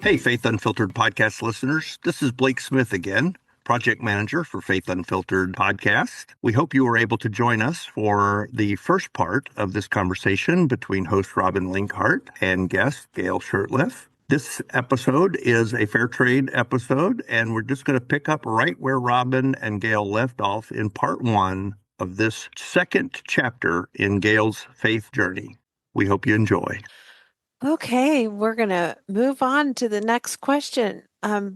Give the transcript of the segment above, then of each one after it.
Hey, Faith Unfiltered podcast listeners. This is Blake Smith again, project manager for Faith Unfiltered podcast. We hope you were able to join us for the first part of this conversation between host Robin Linkhart and guest Gail Shurtleff. This episode is a fair trade episode, and we're just going to pick up right where Robin and Gail left off in part one of this second chapter in Gail's faith journey. We hope you enjoy. Okay, we're going to move on to the next question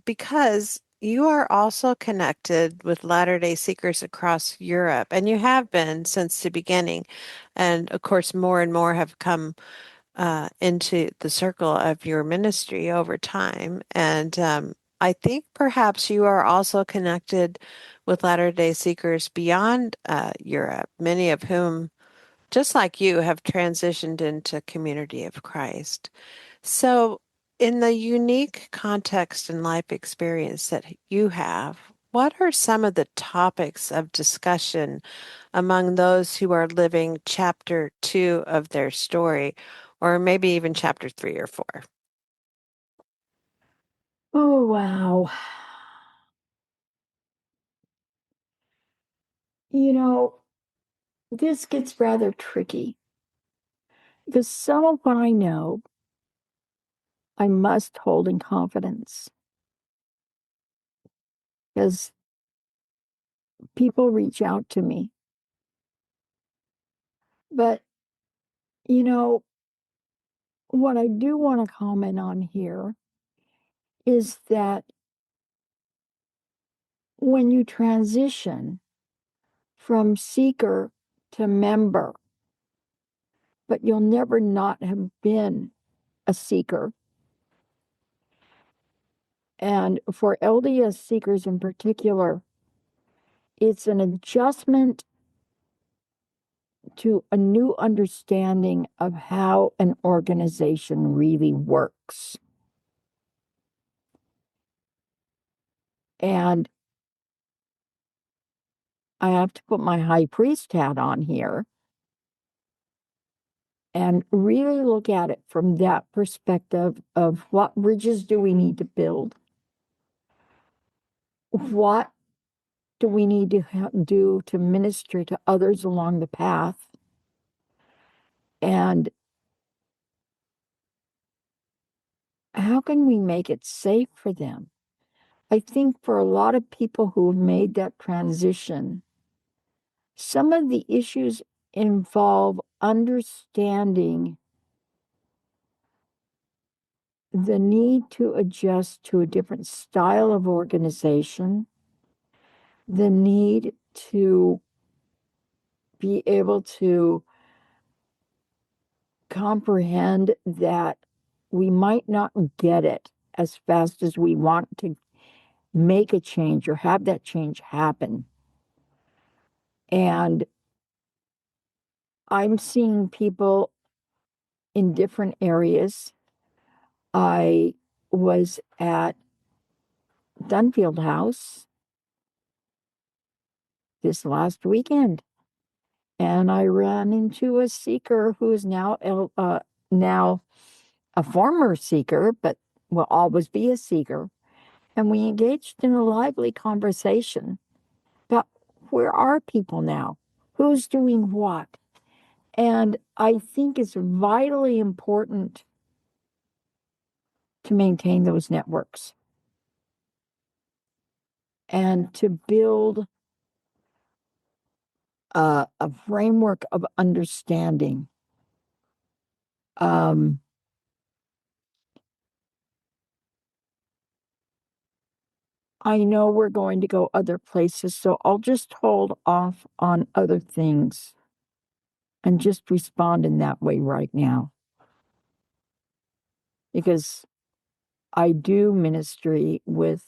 because you are also connected with Latter-day Seekers across Europe, and you have been since the beginning. And of course, more and more have come into the circle of your ministry over time. And I think perhaps you are also connected with Latter-day Seekers beyond Europe, many of whom, just like you, have transitioned into Community of Christ. So, in the unique context and life experience that you have, what are some of the topics of discussion among those who are living chapter 2 of their story, or maybe even chapter 3 or 4? Oh, wow. You know, this gets rather tricky because some of what I know, I must hold in confidence because people reach out to me. But, you know, what I do want to comment on here is that when you transition from seeker to member, but you'll never not have been a seeker. And for LDS seekers in particular, it's an adjustment to a new understanding of how an organization really works. And I have to put my high priest hat on here and really look at it from that perspective of what bridges do we need to build? What do we need to do to minister to others along the path? And how can we make it safe for them? I think for a lot of people who have made that transition, some of the issues involve understanding the need to adjust to a different style of organization, the need to be able to comprehend that we might not get it as fast as we want to make a change or have that change happen. And I'm seeing people in different areas. I was at Dunfield House this last weekend, and I ran into a seeker who is now a former seeker, but will always be a seeker. And we engaged in a lively conversation about where are people now? Who's doing what? And I think it's vitally important to maintain those networks and to build a framework of understanding. Um, I know we're going to go other places, so I'll just hold off on other things and just respond in that way right now. Because I do ministry with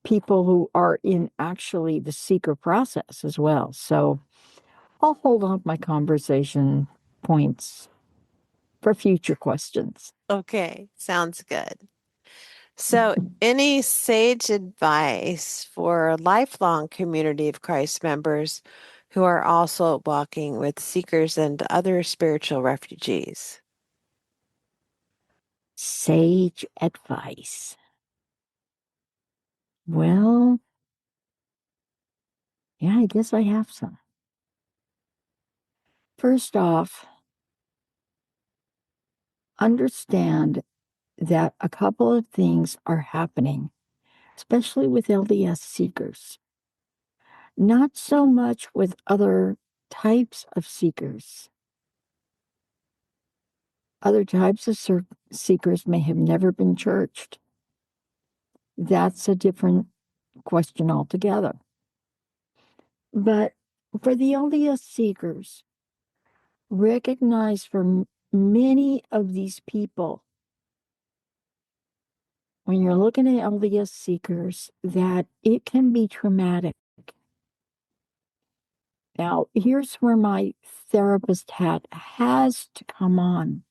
people who are in actually the seeker process as well. So I'll hold on my conversation points for future questions. Okay, sounds good. So, any sage advice for a lifelong Community of Christ members who are also walking with seekers and other spiritual refugees? Sage advice. Well, yeah, I guess I have some. First off, understand that a couple of things are happening, especially with LDS seekers. Not so much with other types of seekers. Other types of seekers may have never been churched. That's a different question altogether. But for the LDS seekers, recognize for many of these people, when you're looking at LDS seekers, that it can be traumatic. Now, here's where my therapist hat has to come on.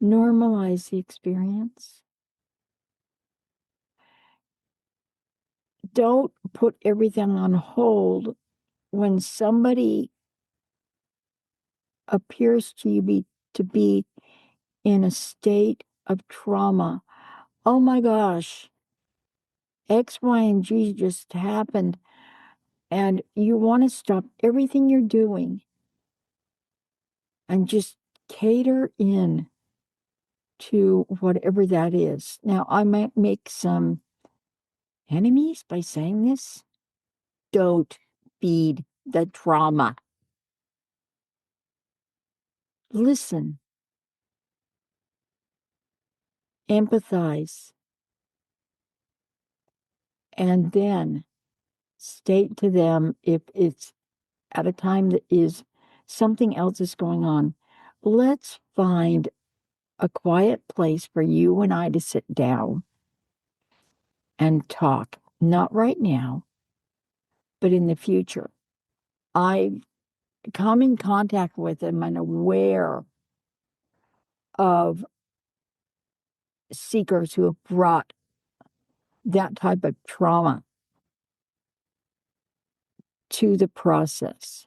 Normalize the experience. Don't put everything on hold when somebody appears to be in a state of trauma. Oh my gosh, X, Y, and Z just happened. And you want to stop everything you're doing and just cater in to whatever that is. Now, I might make some enemies by saying this. Don't feed the trauma. Listen, empathize, and then state to them if it's at a time that is something else is going on. Let's find a quiet place for you and I to sit down and talk. Not right now, but in the future. I've come in contact with them and aware of seekers who have brought that type of trauma to the process.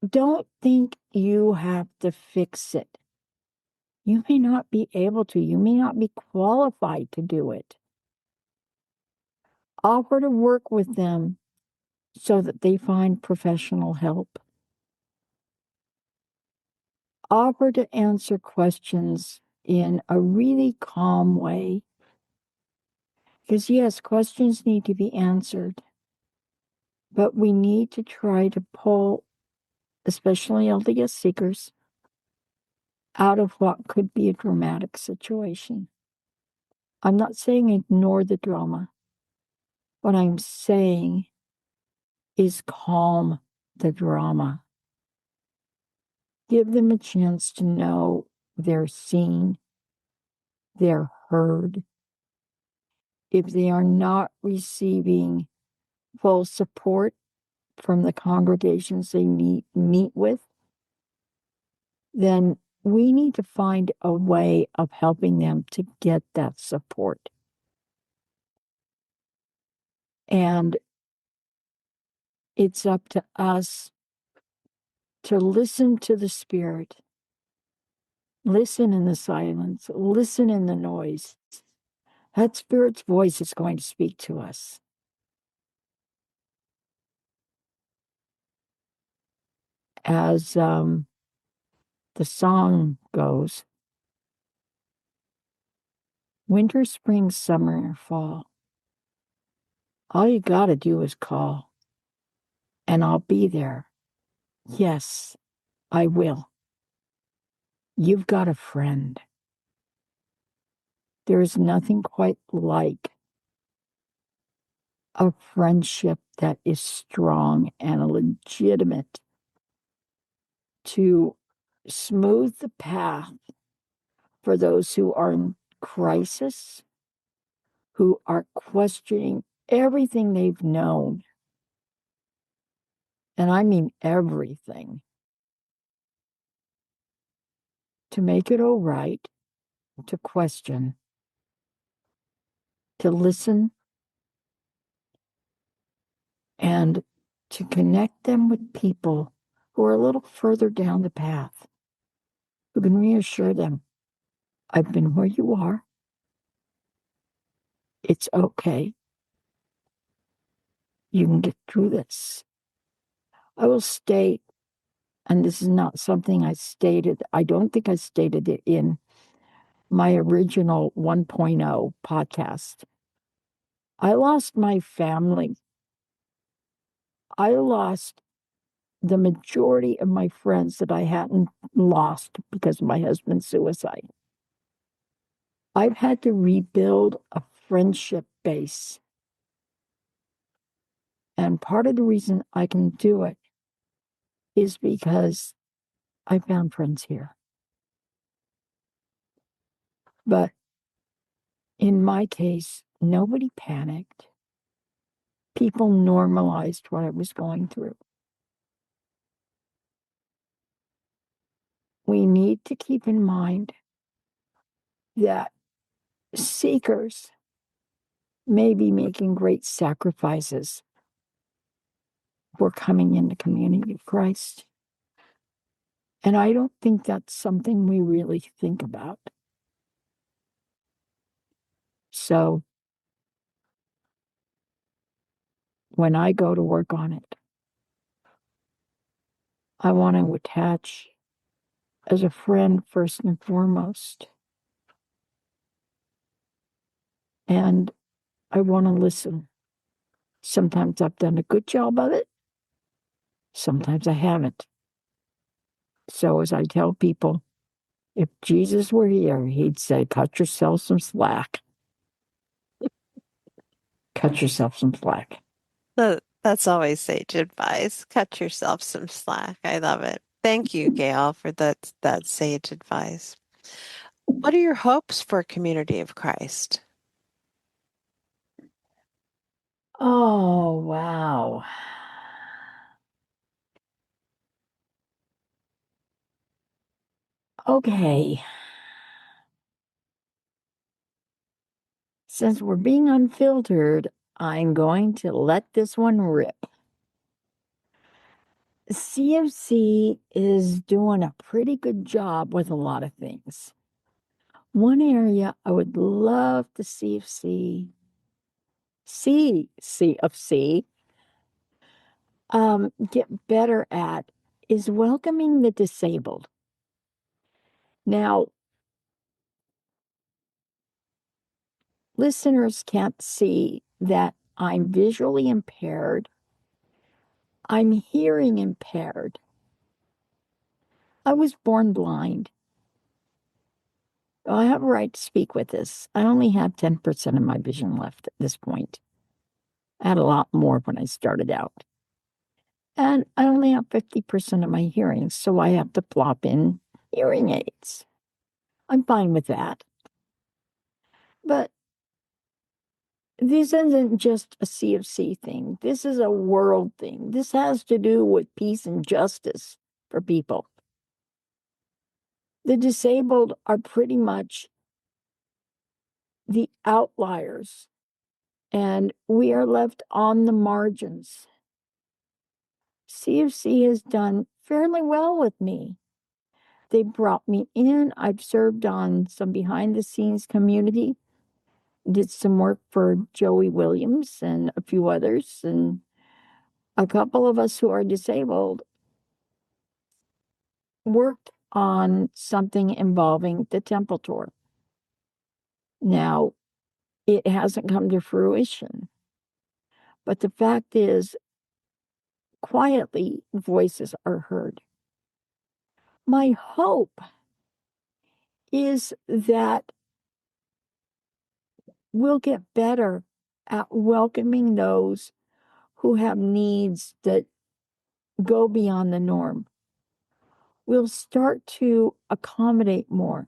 Don't think you have to fix it. You may not be able to. You may not be qualified to do it. Offer to work with them so that they find professional help. Offer to answer questions in a really calm way. Because, yes, questions need to be answered, but we need to try to pull, especially LDS seekers, out of what could be a dramatic situation. I'm not saying ignore the drama. What I'm saying is calm the drama. Give them a chance to know they're seen, they're heard. If they are not receiving full support from the congregations they meet with, then we need to find a way of helping them to get that support. And it's up to us to listen to the Spirit, listen in the silence, listen in the noise. That Spirit's voice is going to speak to us. As the song goes, winter, spring, summer, fall. All you got to do is call, and I'll be there. Yes, I will. You've got a friend. There is nothing quite like a friendship that is strong and legitimate to smooth the path for those who are in crisis, who are questioning everything they've known. And I mean everything. To make it all right, to question, to listen, and to connect them with people who are a little further down the path. who can reassure them, I've been where you are. It's okay. You can get through this. I will state, and this is not something I stated, I don't think I stated it in my original 1.0 podcast. I lost my family. I lost the majority of my friends that I hadn't lost because of my husband's suicide. I've had to rebuild a friendship base. And part of the reason I can do it is because I found friends here. But in my case, nobody panicked. People normalized what I was going through. We need to keep in mind that seekers may be making great sacrifices for coming into community of Christ. And I don't think that's something we really think about. So when I go to work on it, I want to attach as a friend first and foremost. And I want to listen. Sometimes I've done a good job of it. Sometimes I haven't. So as I tell people, if Jesus were here, he'd say, cut yourself some slack. Cut yourself some slack. That's always sage advice. Cut yourself some slack. I love it. Thank you, Gail, for that sage advice. What are your hopes for Community of Christ? Oh, wow. Okay. Since we're being unfiltered, I'm going to let this one rip. CFC is doing a pretty good job with a lot of things. One area I would love to see CFC get better at is welcoming the disabled. Now, listeners can't see that I'm visually impaired. I'm hearing impaired. I was born blind. I have a right to speak with this. I only have 10% of my vision left at this point. I had a lot more when I started out. And I only have 50% of my hearing, so I have to plop in hearing aids. I'm fine with that. But this isn't just a CFC thing. This is a world thing. This has to do with peace and justice for people. The disabled are pretty much the outliers, and we are left on the margins. CFC has done fairly well with me. They brought me in. I've served on some behind the scenes community, did some work for Joey Williams and a few others, and a couple of us who are disabled worked on something involving the temple tour. Now, it hasn't come to fruition, but the fact is, quietly, voices are heard. My hope is that we'll get better at welcoming those who have needs that go beyond the norm. We'll start to accommodate more,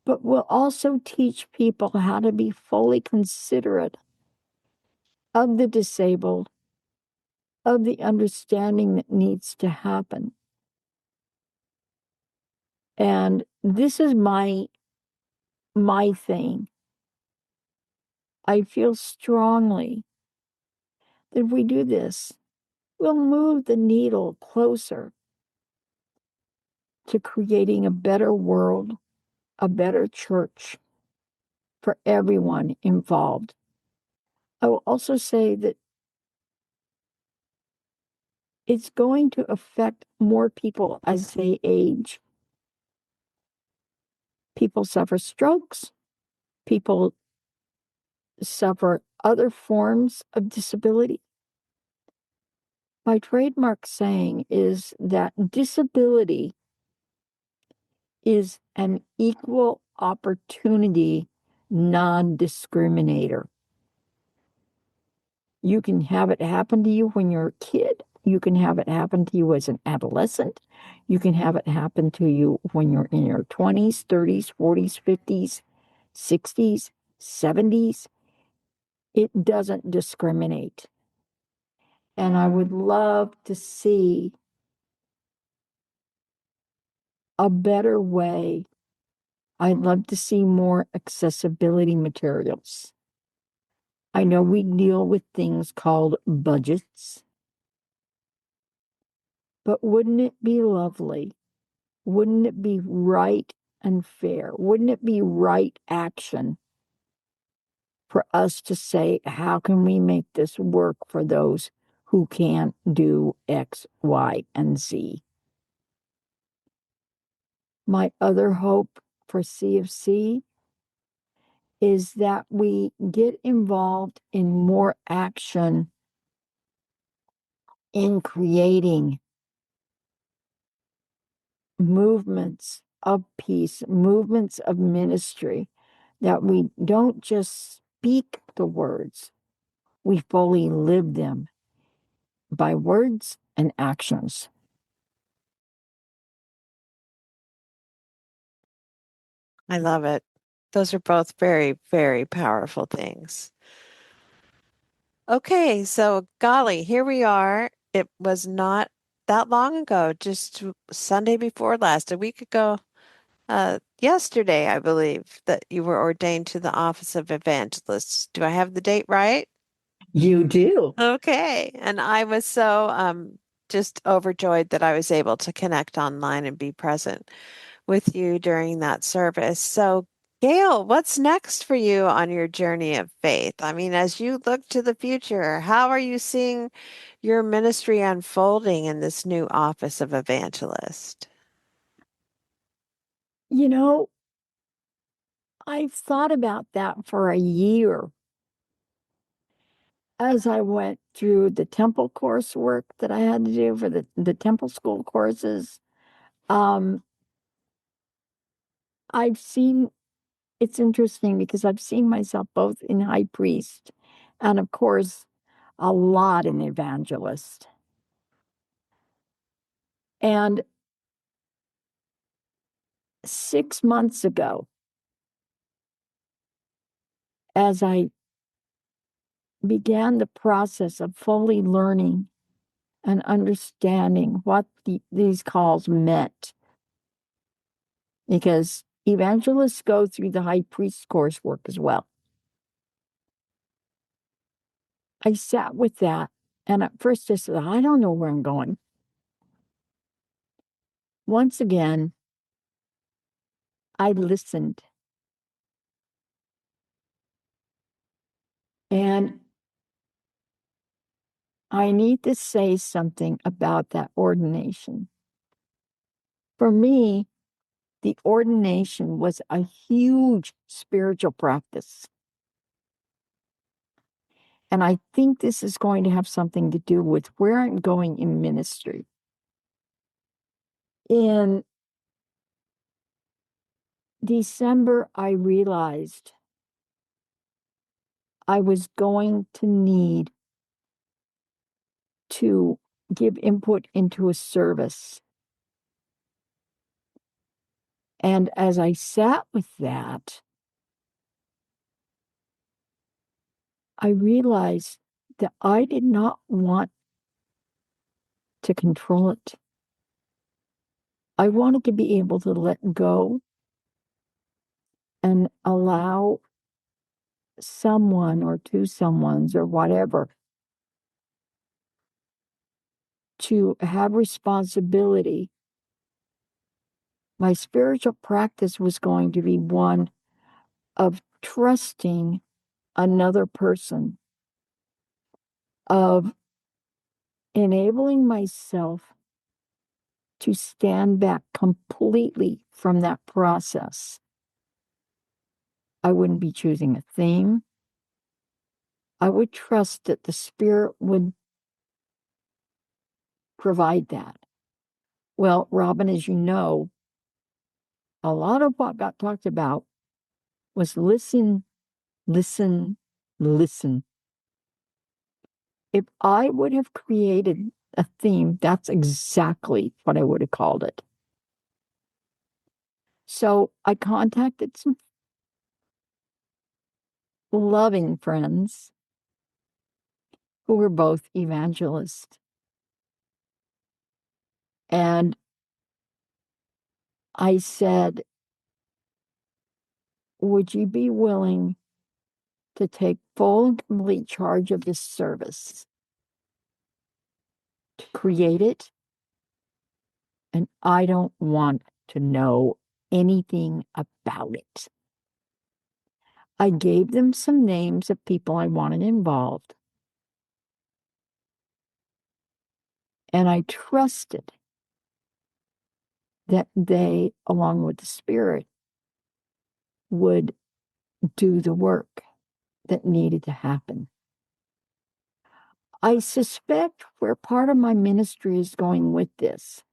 but we'll also teach people how to be fully considerate of the disabled, of the understanding that needs to happen. And this is my thing. I feel strongly that if we do this, we'll move the needle closer to creating a better world, a better church for everyone involved. I will also say that it's going to affect more people as they age. People suffer strokes, people suffer other forms of disability. My trademark saying is that disability is an equal opportunity non-discriminator. You can have it happen to you when you're a kid. You can have it happen to you as an adolescent. You can have it happen to you when you're in your 20s, 30s, 40s, 50s, 60s, 70s. It doesn't discriminate. And I would love to see a better way. I'd love to see more accessibility materials. I know we deal with things called budgets, but wouldn't it be lovely? Wouldn't it be right and fair? Wouldn't it be right action for us to say, how can we make this work for those who can't do X, Y, and Z? My other hope for CFC is that we get involved in more action in creating movements of peace, movements of ministry, that we don't just speak the words, we fully live them by words and actions. I love it. Those are both very, very powerful things. Okay, so golly, here we are. It was not that long ago, just Sunday before last, a week ago, yesterday, I believe, that you were ordained to the office of evangelist. Do I have the date right? You do. Okay. And I was so just overjoyed that I was able to connect online and be present with you during that service. So, Gail, what's next for you on your journey of faith? I mean, as you look to the future, how are you seeing your ministry unfolding in this new office of evangelist? You know, I've thought about that for a year as I went through the temple coursework that I had to do for the temple school courses. Um, I've seen, it's interesting because I've seen myself both in high priest and, of course, a lot in evangelist. And 6 months ago, as I began the process of fully learning and understanding what these calls meant, because evangelists go through the high priest coursework as well. I sat with that, and at first I said, I don't know where I'm going. Once again, I listened. And I need to say something about that ordination. For me, the ordination was a huge spiritual practice. And I think this is going to have something to do with where I'm going in ministry. In December, I realized I was going to need to give input into a service. And as I sat with that, I realized that I did not want to control it. I wanted to be able to let go and allow someone or two someones or whatever to have responsibility My spiritual practice was going to be one of trusting another person, of enabling myself to stand back completely from that process. I wouldn't be choosing a theme. I would trust that the Spirit would provide that. Well, Robin, as you know, a lot of what got talked about was listen, listen, listen. If I would have created a theme, that's exactly what I would have called it. So I contacted some loving friends who were both evangelists. And I said, would you be willing to take full and complete charge of this service, to create it? And I don't want to know anything about it. I gave them some names of people I wanted involved. And I trusted that they, along with the Spirit, would do the work that needed to happen. I suspect where part of my ministry is going with this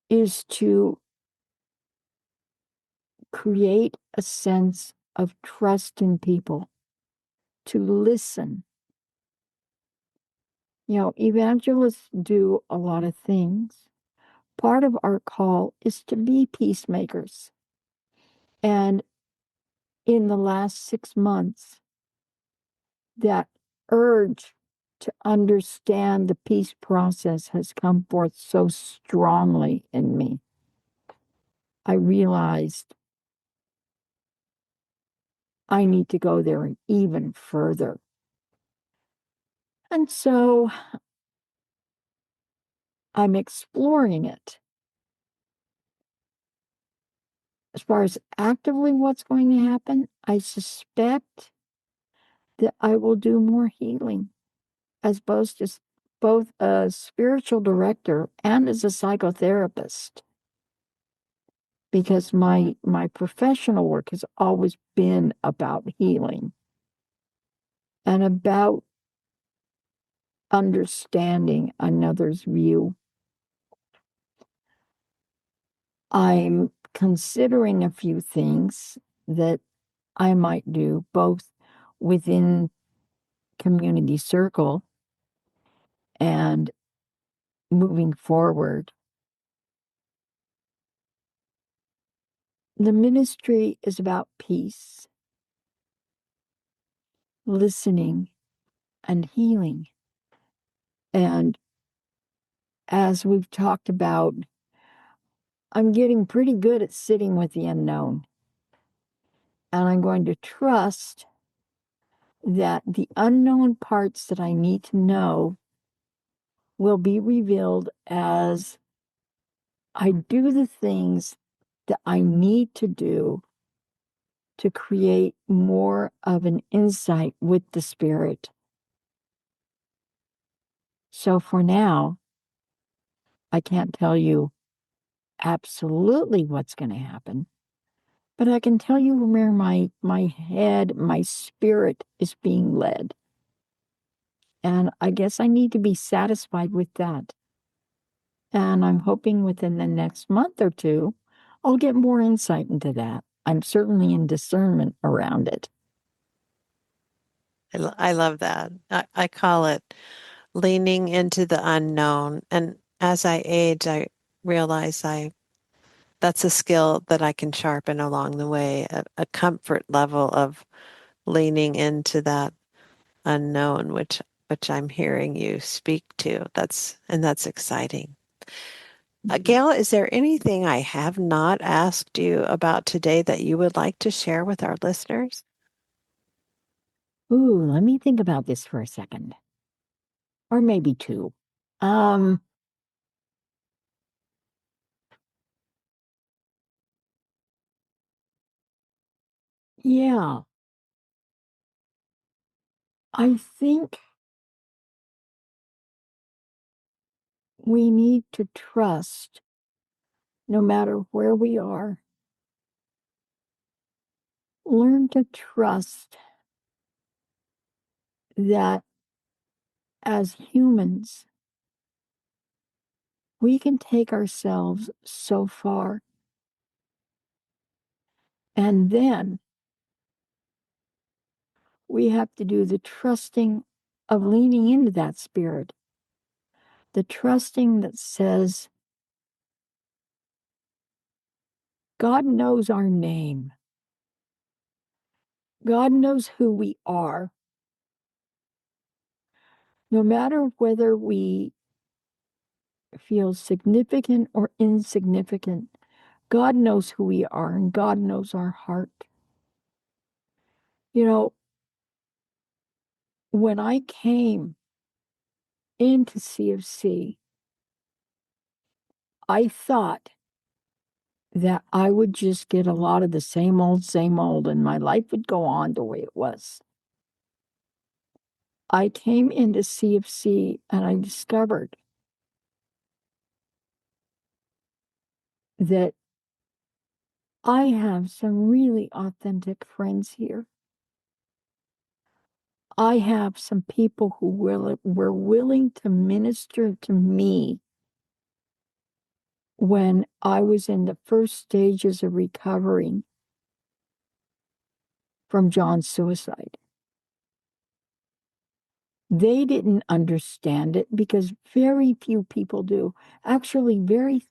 is to create a sense of trust in people, to listen. You know, evangelists do a lot of things. Part of our call is to be peacemakers. And in the last 6 months, that urge to understand the peace process has come forth so strongly in me. I realized I need to go there even further. And so I'm exploring it. As far as actively what's going to happen, I suspect that I will do more healing as both a spiritual director and as a psychotherapist. Because my professional work has always been about healing and about understanding another's view. I'm considering a few things that I might do both within community circle and moving forward. The ministry is about peace, listening, and healing. And as we've talked about, I'm getting pretty good at sitting with the unknown. And I'm going to trust that the unknown parts that I need to know will be revealed as I do the things that I need to do to create more of an insight with the Spirit. So for now, I can't tell you absolutely what's going to happen, but I can tell you where my head, my spirit is being led. And I guess I need to be satisfied with that. And I'm hoping within the next month or two, I'll get more insight into that. I'm certainly in discernment around it. I love that. I call it leaning into the unknown. And as I age, I realize that's a skill that I can sharpen along the way, a comfort level of leaning into that unknown, which I'm hearing you speak to. That's exciting. Gail, is there anything I have not asked you about today that you would like to share with our listeners? Ooh, let me think about this for a second. Or maybe two. Yeah. I think we need to trust, no matter where we are, learn to trust that as humans, we can take ourselves so far. And then we have to do the trusting of leaning into that spirit, the trusting that says, God knows our name. God knows who we are. No matter whether we feel significant or insignificant, God knows who we are and God knows our heart. You know, when I came into CFC, I thought that I would just get a lot of the same old, and my life would go on the way it was. I came into CFC and I discovered that I have some really authentic friends here. I have some people who were willing to minister to me when I was in the first stages of recovering from John's suicide. They didn't understand it because very few people do. Actually, very few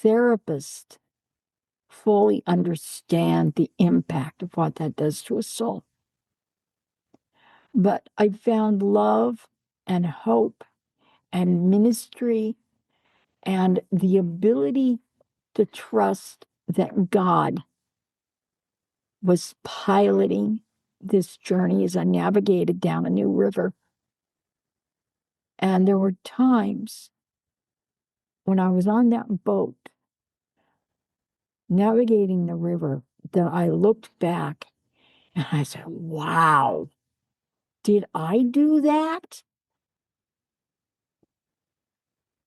therapists fully understand the impact of what that does to a soul. But I found love and hope and ministry and the ability to trust that God was piloting this journey as I navigated down a new river. And there were times when I was on that boat navigating the river that I looked back and I said, wow, did I do that?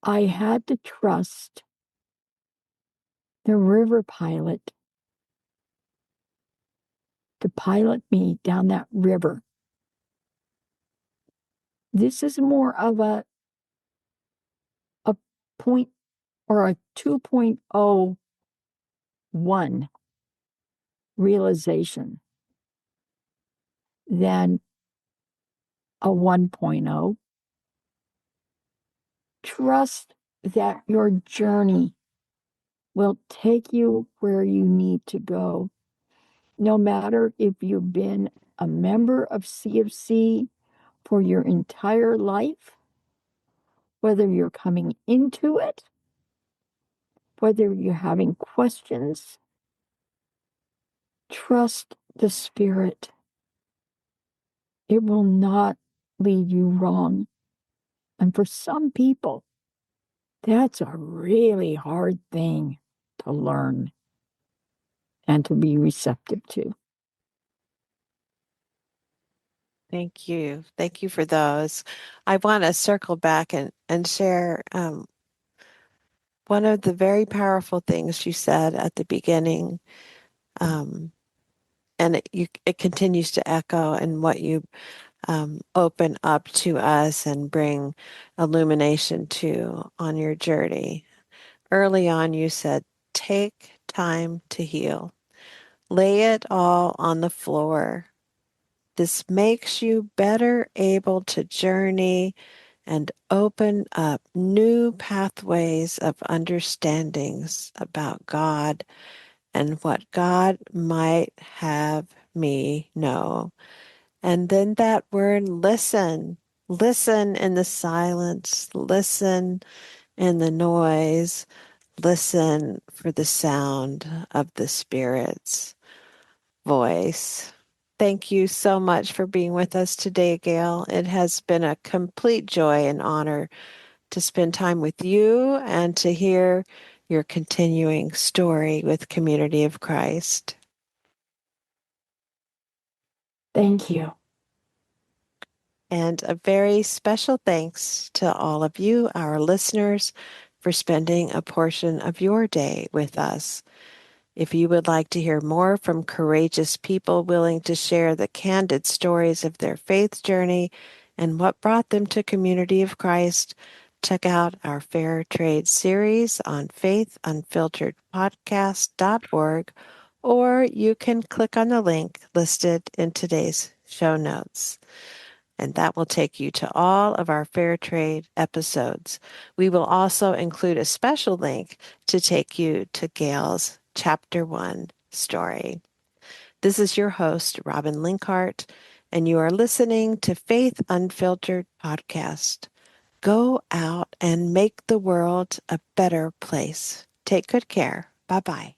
I had to trust the river pilot to pilot me down that river. This is more of a point or a 2.01 realization than a 1.0. Trust that your journey will take you where you need to go. No matter if you've been a member of CFC for your entire life, whether you're coming into it, whether you're having questions, trust the Spirit. It will not lead you wrong. And for some people, that's a really hard thing to learn and to be receptive to. Thank you. Thank you for those. I want to circle back and share one of the very powerful things you said at the beginning. And it continues to echo in what you open up to us and bring illumination to on your journey. Early on, you said, take time to heal. Lay it all on the floor. This makes you better able to journey and open up new pathways of understandings about God and what God might have me know. And then that word listen. Listen in the silence. Listen in the noise. Listen for the sound of the Spirit's voice. Thank you so much for being with us today, Gail. It has been a complete joy and honor to spend time with you and to hear your continuing story with Community of Christ. Thank you. And a very special thanks to all of you, our listeners, for spending a portion of your day with us. If you would like to hear more from courageous people willing to share the candid stories of their faith journey and what brought them to Community of Christ, check out our Fair Trade series on faithunfilteredpodcast.org, or you can click on the link listed in today's show notes. And that will take you to all of our Fair Trade episodes. We will also include a special link to take you to Gail's Chapter 1 story. This is your host, Robin Linkhart, and you are listening to Faith Unfiltered podcast. Go out and make the world a better place. Take good care. Bye-bye.